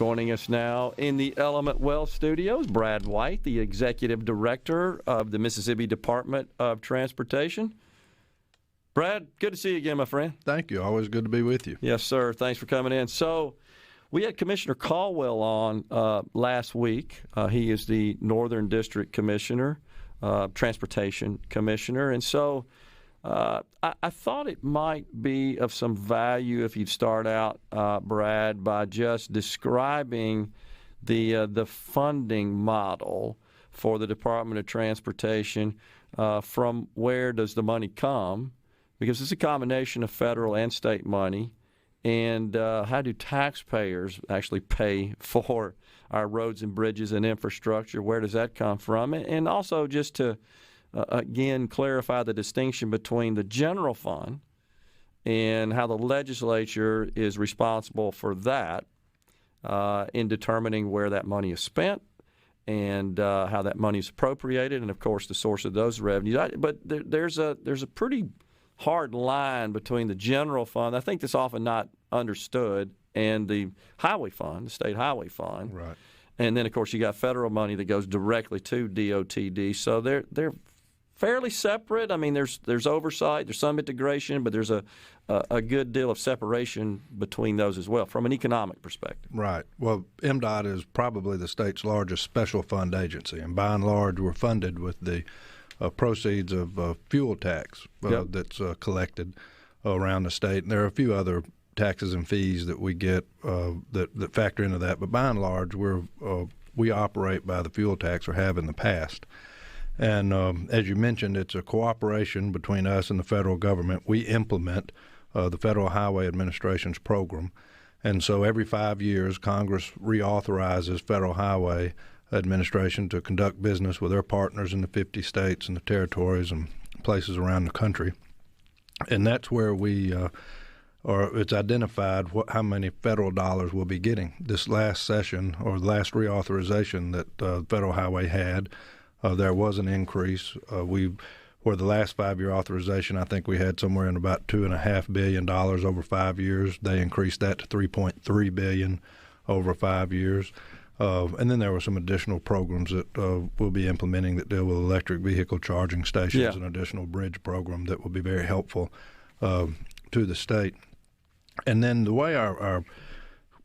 Joining us now in the Element Wealth Studios, Brad White, the Executive Director of the Mississippi Department of Transportation. Brad, good to see you again, my friend. Thank you. Always good to be with you. Yes, sir. Thanks for coming in. So we had Commissioner Caldwell on last week. He is the Northern District Commissioner, Transportation Commissioner. And so I thought it might be of some value if you'd start out, Brad, by just describing the funding model for the Department of Transportation. From where does the money come? Because it's a combination of federal and state money. And how do taxpayers actually pay for our roads and bridges and infrastructure? Where does that come from? And also just to again, clarify the distinction between the general fund and how the legislature is responsible for that in determining where that money is spent and how that money is appropriated, and of course the source of those revenues. But there's a pretty hard line between the general fund, I think that's often not understood, and the highway fund, the state highway fund. Right. And then of course you got federal money that goes directly to DOTD. So they're fairly separate. I mean, there's oversight, there's some integration, but there's a good deal of separation between those as well from an economic perspective. Right. Well, MDOT is probably the state's largest special fund agency, and by and large we're funded with the proceeds of fuel tax that's collected around the state. And there are a few other taxes and fees that we get that factor into that, but by and large we operate by the fuel tax, or have in the past. And as you mentioned, it's a cooperation between us and the federal government. We implement the Federal Highway Administration's program. And so every 5 years, Congress reauthorizes Federal Highway Administration to conduct business with their partners in the 50 states and the territories and places around the country. And that's where it's identified how many federal dollars we'll be getting. This last session, or the last reauthorization that Federal Highway had, there was an increase. For the last 5-year authorization, I think we had somewhere in about $2.5 billion over 5 years. They increased that to $3.3 billion over 5 years. And then there were some additional programs that we'll be implementing that deal with electric vehicle charging stations, an additional bridge program that will be very helpful to the state. And then the way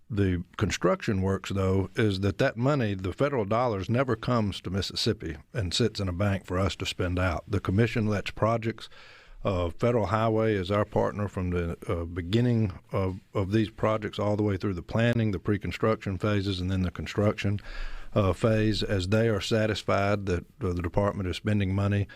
the construction works, though, is that money, the federal dollars, never comes to Mississippi and sits in a bank for us to spend out. The commission lets projects. Federal Highway is our partner from the beginning of these projects all the way through the planning, the pre-construction phases, and then the construction phase. As they are satisfied that the department is spending money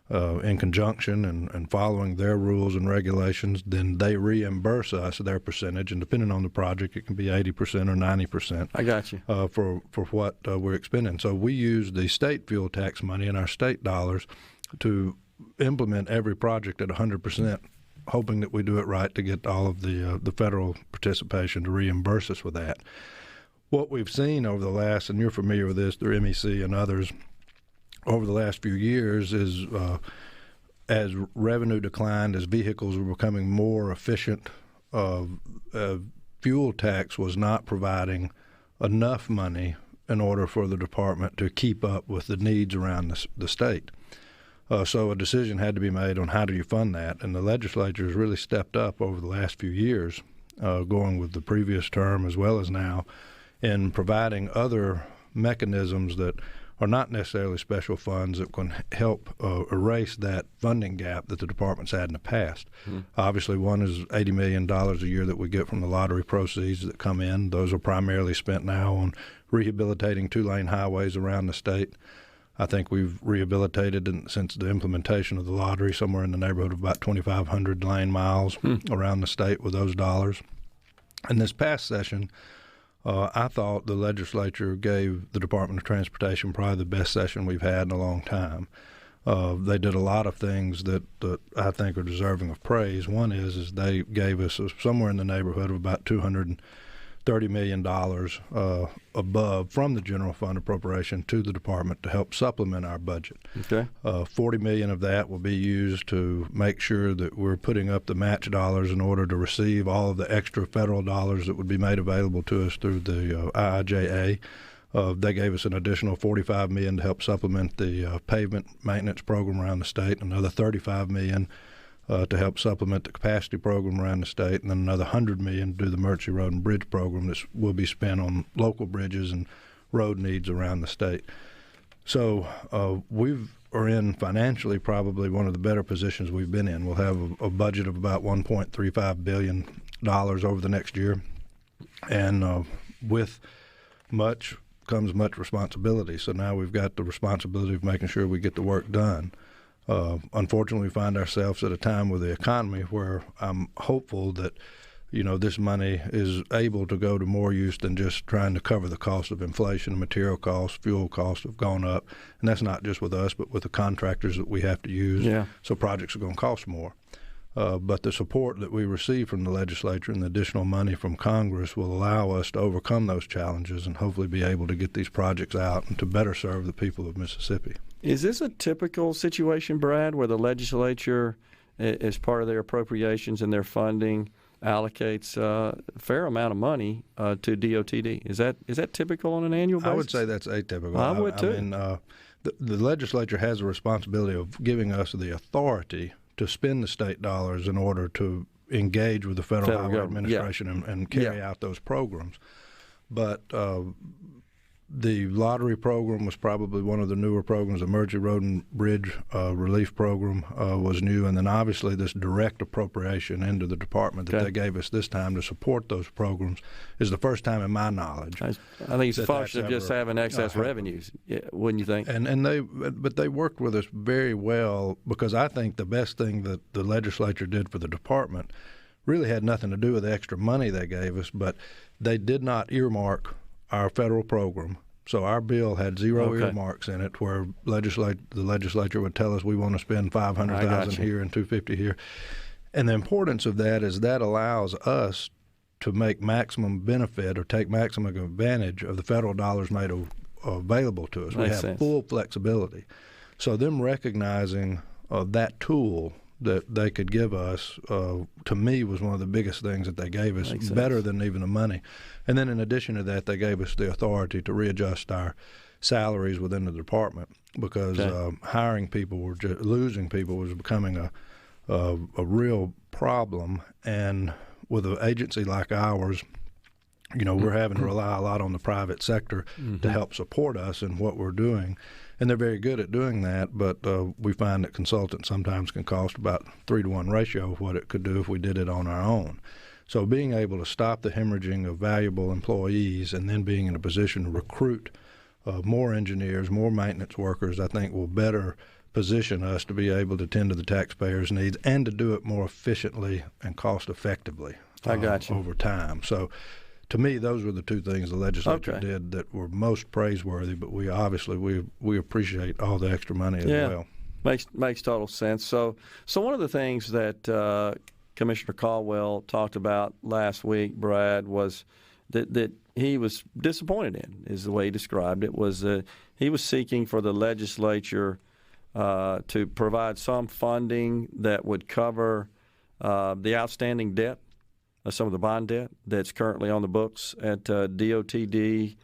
in conjunction and following their rules and regulations, then they reimburse us their percentage, and depending on the project, it can be 80% or 90%. I got you. For what we're expending. So we use the state fuel tax money and our state dollars to implement every project at 100%, hoping that we do it right to get all of the federal participation to reimburse us with that. What we've seen over the last, and you're familiar with this through MEC and others, over the last few years is as revenue declined, as vehicles were becoming more efficient, fuel tax was not providing enough money in order for the department to keep up with the needs around the state. So a decision had to be made on how do you fund that, and the legislature has really stepped up over the last few years, going with the previous term as well as now, in providing other mechanisms that are not necessarily special funds that can help erase that funding gap that the department's had in the past. Mm-hmm. Obviously, one is $80 million a year that we get from the lottery proceeds that come in. Those are primarily spent now on rehabilitating 2-lane highways around the state. I think we've rehabilitated, since the implementation of the lottery, somewhere in the neighborhood of about 2,500 lane miles around the state with those dollars. And this past session, I thought the legislature gave the Department of Transportation probably the best session we've had in a long time. They did a lot of things that I think are deserving of praise. One is they gave us somewhere in the neighborhood of about $230 $30 million above from the general fund appropriation to the department to help supplement our budget. Okay. $40 million of that will be used to make sure that we're putting up the match dollars in order to receive all of the extra federal dollars that would be made available to us through the IIJA. They gave us an additional $45 million to help supplement the pavement maintenance program around the state, another $35 million to help supplement the capacity program around the state, and then another $100 million to do the Emergency Road and Bridge program that will be spent on local bridges and road needs around the state. So we are in financially probably one of the better positions we've been in. We'll have a budget of about $1.35 billion over the next year, and with much comes much responsibility. So now we've got the responsibility of making sure we get the work done. Unfortunately, we find ourselves at a time with the economy where I'm hopeful that, this money is able to go to more use than just trying to cover the cost of inflation. Material costs, fuel costs have gone up, and that's not just with us, but with the contractors that we have to use. Yeah. So projects are going to cost more. But the support that we receive from the legislature and the additional money from Congress will allow us to overcome those challenges and hopefully be able to get these projects out and to better serve the people of Mississippi. Is this a typical situation, Brad, where the legislature, as part of their appropriations and their funding, allocates a fair amount of money to DOTD? Is that typical on an annual basis? I would say that's atypical. I would too. I mean, the legislature has a responsibility of giving us the authority to spend the state dollars in order to engage with the Federal Highway Administration and carry out those programs. But the lottery program was probably one of the newer programs. The Emergency Road and Bridge Relief Program was new. And then obviously this direct appropriation into the department that they gave us this time to support those programs is the first time in my knowledge. I think it's a function of just having excess revenues, wouldn't you think? But they worked with us very well, because I think the best thing that the legislature did for the department really had nothing to do with the extra money they gave us, but they did not earmark our federal program. So our bill had zero earmarks in it, where the legislature would tell us we want to spend $500,000 here and $250 here. And the importance of that is that allows us to make maximum benefit or take maximum advantage of the federal dollars made available to us. We have full flexibility. So them recognizing that tool that they could give us, to me, was one of the biggest things that they gave us, better than even the money. And then in addition to that, they gave us the authority to readjust our salaries within the department, because hiring people losing people was becoming a real problem. And with an agency like ours, we're having to rely a lot on the private sector to help support us in what we're doing. And they're very good at doing that, but we find that consultants sometimes can cost about 3-to-1 ratio of what it could do if we did it on our own. So being able to stop the hemorrhaging of valuable employees and then being in a position to recruit more engineers, more maintenance workers, I think will better position us to be able to tend to the taxpayers' needs and to do it more efficiently and cost effectively over time. So to me, those were the two things the legislature did that were most praiseworthy, but we appreciate all the extra money as well. Makes total sense. So one of the things that Commissioner Caldwell talked about last week, Brad, was that he was disappointed in, is the way he described it, was he was seeking for the legislature to provide some funding that would cover the outstanding debt, some of the bond debt that's currently on the books at DOTD,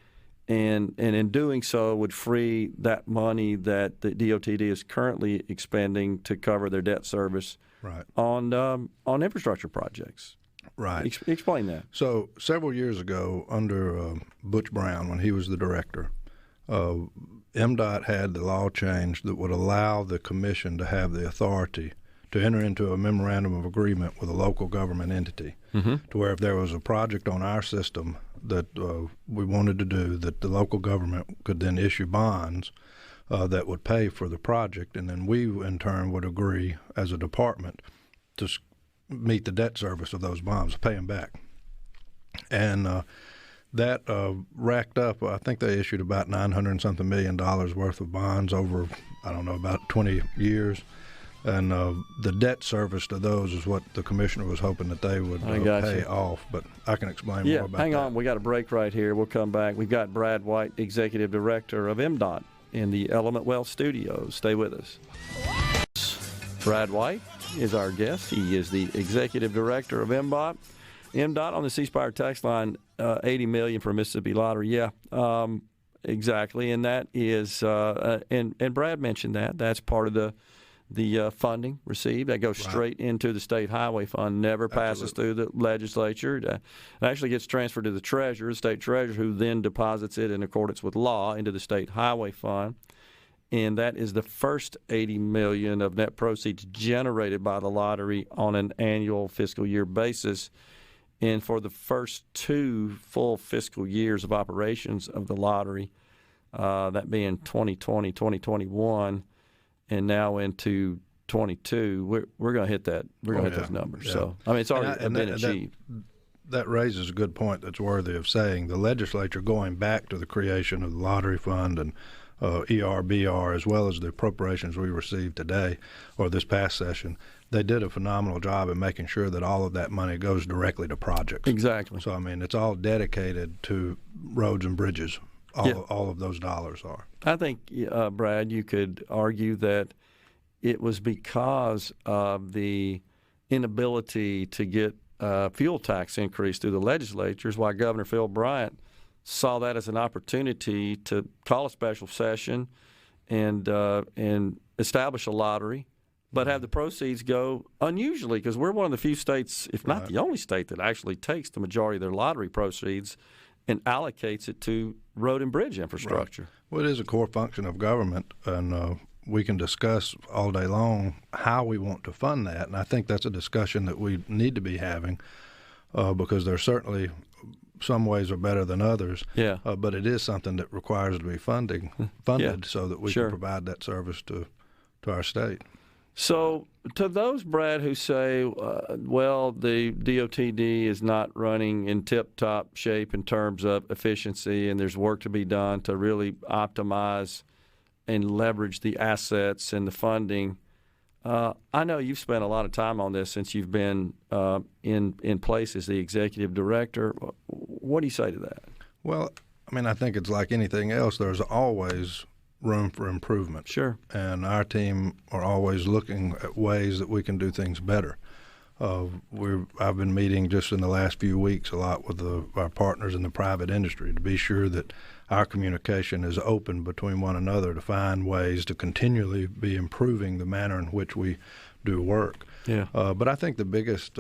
and in doing so would free that money that the DOTD is currently expending to cover their debt service on infrastructure projects. Right. Explain that. So several years ago, under Butch Brown, when he was the director, MDOT had the law changed that would allow the commission to have the authority to enter into a memorandum of agreement with a local government entity, to where if there was a project on our system that we wanted to do, that the local government could then issue bonds that would pay for the project, and then we in turn would agree as a department to meet the debt service of those bonds, pay them back. And that racked up, I think they issued about $900 and something million worth of bonds over, about 20 years. And the debt service to those is what the commissioner was hoping that they would pay off. But I can explain more about that. Hang on. We got a break right here. We'll come back. We've got Brad White, Executive Director of MDOT, in the Element Wealth Studios. Stay with us. Brad White is our guest. He is the Executive Director of MDOT. MDOT on the C Spire text line, $80 million for Mississippi Lottery. Yeah, exactly. And that is, and Brad mentioned that. That's part of the funding received. That goes straight into the state highway fund, never passes through the legislature. It actually gets transferred to the treasurer, the state treasurer, who then deposits it in accordance with law into the state highway fund. And that is the first $80 million of net proceeds generated by the lottery on an annual fiscal year basis. And for the first 2 full fiscal years of operations of the lottery, that being 2020, 2021, and now into 22, we're going to hit that. We're going to hit those numbers. Yeah. So, I mean, it's already been achieved. That raises a good point that's worthy of saying. The legislature, going back to the creation of the lottery fund and ERBR, as well as the appropriations we received today or this past session, they did a phenomenal job in making sure that all of that money goes directly to projects. Exactly. So, I mean, it's all dedicated to roads and bridges. All of those dollars are. I think, Brad, you could argue that it was because of the inability to get fuel tax increase through the legislatures, why Governor Phil Bryant saw that as an opportunity to call a special session and establish a lottery, but have the proceeds go unusually, because we're one of the few states, if not the only state, that actually takes the majority of their lottery proceeds and allocates it to road and bridge infrastructure. Right. Well, it is a core function of government, and we can discuss all day long how we want to fund that, and I think that's a discussion that we need to be having because there certainly some ways are better than others. Yeah. But it is something that requires to be funded so that we can provide that service to our state. So to those, Brad, who say, well, the DOTD is not running in tip-top shape in terms of efficiency and there's work to be done to really optimize and leverage the assets and the funding, I know you've spent a lot of time on this since you've been in place as the executive director. What do you say to that? Well, I mean, I think it's like anything else. There's always room for improvement. Sure. And our team are always looking at ways that we can do things better. I've been meeting just in the last few weeks a lot with our partners in the private industry to be sure that our communication is open between one another to find ways to continually be improving the manner in which we do work. Yeah. But I think the biggest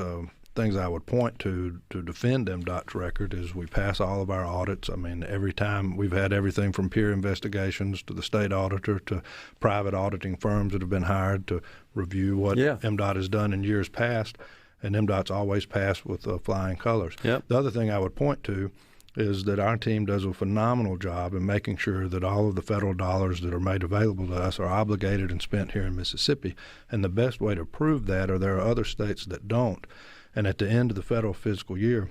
things I would point to defend MDOT's record is we pass all of our audits. I mean, every time we've had everything from peer investigations to the state auditor to private auditing firms that have been hired to review what MDOT has done in years past, and MDOT's always passed with flying colors. Yep. The other thing I would point to is that our team does a phenomenal job in making sure that all of the federal dollars that are made available to us are obligated and spent here in Mississippi. And the best way to prove that, or there are other states that don't, and at the end of the federal fiscal year,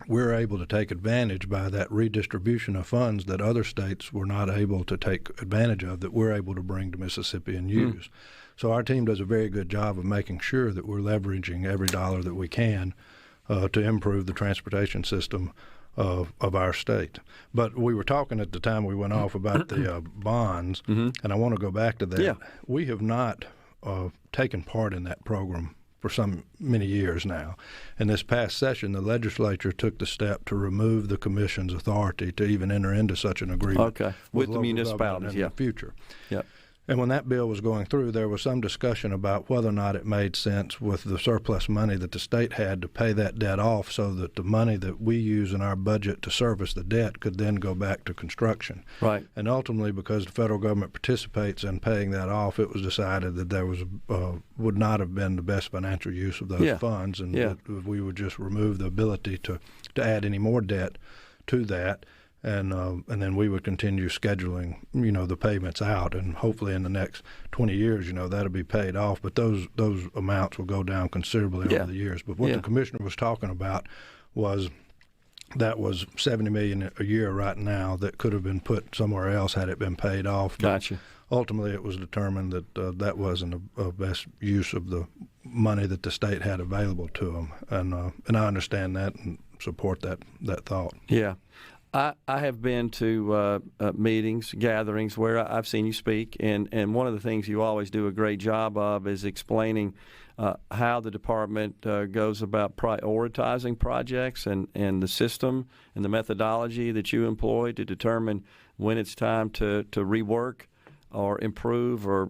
we're able to take advantage by that redistribution of funds that other states were not able to take advantage of, that we're able to bring to Mississippi and use. So our team does a very good job of making sure that we're leveraging every dollar that we can to improve the transportation system of our state. But we were talking at the time we went off about the bonds, and I want to go back to that. Yeah. We have not taken part in that program for many years now. In this past session, the legislature took the step to remove the commission's authority to even enter into such an agreement with the municipalities in the future. Yep. And when that bill was going through, there was some discussion about whether or not it made sense with the surplus money that the state had to pay that debt off so that the money that we use in our budget to service the debt could then go back to construction. Right. And ultimately, because the federal government participates in paying that off, it was decided that there was would not have been the best financial use of those funds, and that we would just remove the ability to add any more debt to that. And then we would continue scheduling, the payments out, and hopefully in the next 20 years, that'll be paid off. But those amounts will go down considerably over the years. But what the commissioner was talking about was that was $70 million a year right now that could have been put somewhere else had it been paid off. Gotcha. ultimately it was determined that that wasn't a best use of the money that the state had available to them, and I understand that and support that thought. Yeah. I have been to meetings, gatherings where I've seen you speak, and one of the things you always do a great job of is explaining how the department goes about prioritizing projects and the system and the methodology that you employ to determine when it's time to rework or improve or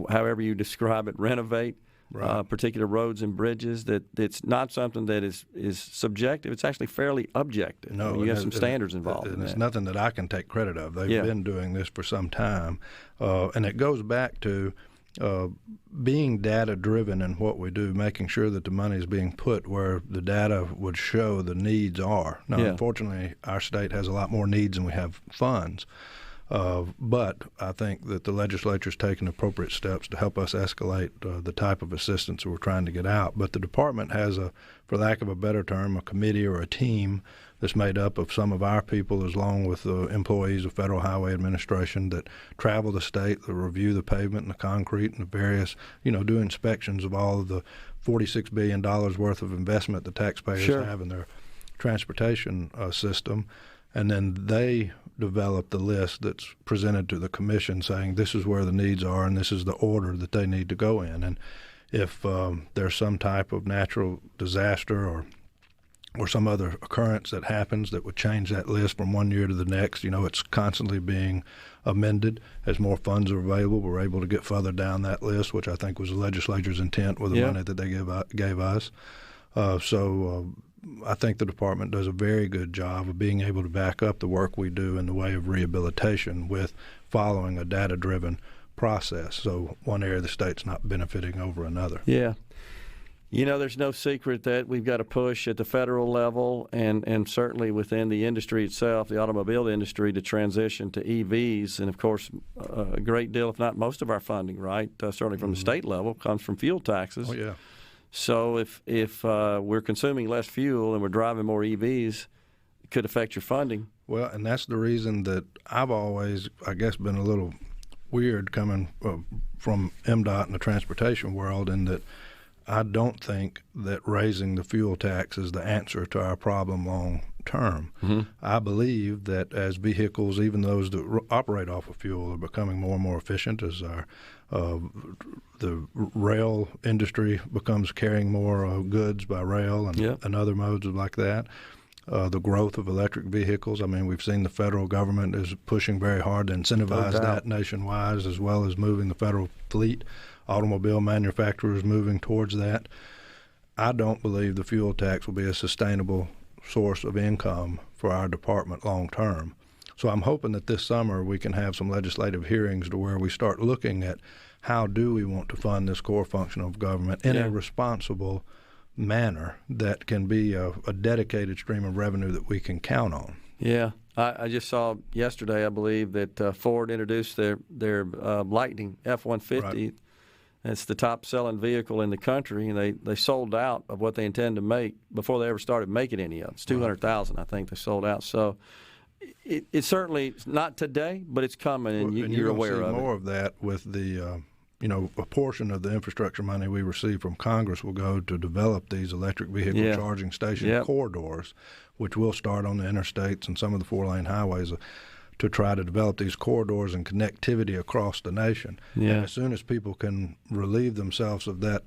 however you describe it, renovate. Right. Particular roads and bridges, that it's not something that is subjective. It's actually fairly objective. No, you have some standards involved. And it's nothing that I can take credit of. They've been doing this for some time, and it goes back to being data-driven in what we do, making sure that the money is being put where the data would show the needs are. Now, unfortunately, our state has a lot more needs than we have funds. But I think that the legislature's taken appropriate steps to help us escalate the type of assistance we're trying to get out. But the department has for lack of a better term, a committee or a team that's made up of some of our people along with the employees of Federal Highway Administration that travel the state, that review the pavement and the concrete and the various, do inspections of all of the $46 billion worth of investment the taxpayers have in their transportation system. And then they develop the list that's presented to the commission saying this is where the needs are and this is the order that they need to go in. And if there's some type of natural disaster or some other occurrence that happens that would change that list from one year to the next, it's constantly being amended. As more funds are available, we're able to get further down that list, which I think was the legislature's intent with the money that they gave us. I think the department does a very good job of being able to back up the work we do in the way of rehabilitation with following a data-driven process. So one area of the state's not benefiting over another. Yeah. There's no secret that we've got to push at the federal level and certainly within the industry itself, the automobile industry, to transition to EVs. And, of course, a great deal, if not most of our funding, right, certainly from the state level, comes from fuel taxes. Oh, yeah. So if we're consuming less fuel and we're driving more EVs, it could affect your funding. Well, and that's the reason that I've always, I guess, been a little weird coming from MDOT and the transportation world in that I don't think that raising the fuel tax is the answer to our problem long term. Mm-hmm. I believe that as vehicles, even those that operate off of fuel, are becoming more and more efficient as the rail industry becomes carrying more goods by rail and other modes like that. The growth of electric vehicles. I mean, we've seen the federal government is pushing very hard to incentivize that nationwide, as well as moving the federal fleet. Automobile manufacturers moving towards that. I don't believe the fuel tax will be a sustainable source of income for our department long term. So I'm hoping that this summer we can have some legislative hearings to where we start looking at how do we want to fund this core function of government in a responsible manner that can be a dedicated stream of revenue that we can count on. Yeah. I just saw yesterday, I believe, that Ford introduced their Lightning F-150. Right. It's the top-selling vehicle in the country, and they sold out of what they intend to make before they ever started making any of it. It's 200,000, I think, they sold out. So it's certainly not today, but it's coming, and you're aware of it. You're going to see more of that with the, a portion of the infrastructure money we receive from Congress will go to develop these electric vehicle charging station corridors, which will start on the interstates and some of the four-lane highways to try to develop these corridors and connectivity across the nation. Yeah. And as soon as people can relieve themselves of that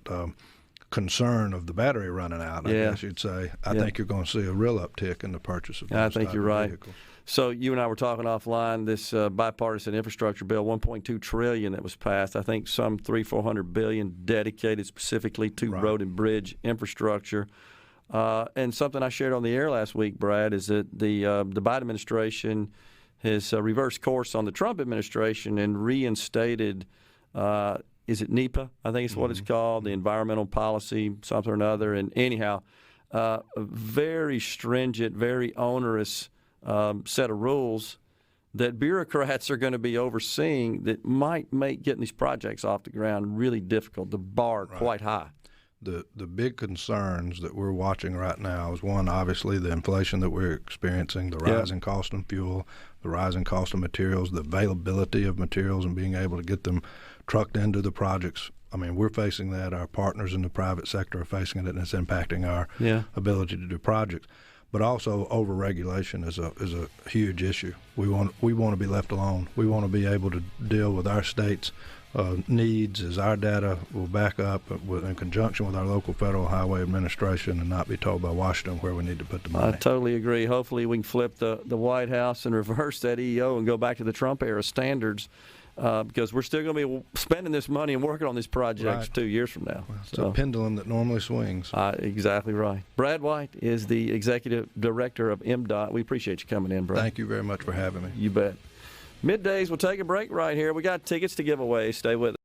concern of the battery running out, I guess you'd say, I think you're going to see a real uptick in the purchase of those I think you're right. vehicles. So you and I were talking offline, this bipartisan infrastructure bill, $1.2 trillion that was passed, I think some $300-400 billion dedicated specifically to road and bridge infrastructure. And something I shared on the air last week, Brad, is that the Biden administration has reversed course on the Trump administration and reinstated, is it NEPA? I think it's what it's called, the environmental policy, something or another. And anyhow, a very stringent, very onerous set of rules that bureaucrats are going to be overseeing that might make getting these projects off the ground really difficult, the bar quite high. The big concerns that we're watching right now is, one, obviously the inflation that we're experiencing, the rising cost of fuel, the rising cost of materials, the availability of materials and being able to get them trucked into the projects. I mean, we're facing that. Our partners in the private sector are facing it, and it's impacting our ability to do projects. But also, overregulation is a huge issue. We want to be left alone. We want to be able to deal with our state's needs as our data will back up in conjunction with our local Federal Highway Administration, and not be told by Washington where we need to put the money. I totally agree. Hopefully we can flip the White House and reverse that EO and go back to the Trump era standards, because we're still going to be spending this money and working on these projects 2 years from now. Well, it's a pendulum that normally swings. Exactly right. Brad White is the Executive Director of MDOT. We appreciate you coming in, Brad. Thank you very much for having me. You bet. Middays, we'll take a break right here. We got tickets to give away. Stay with us.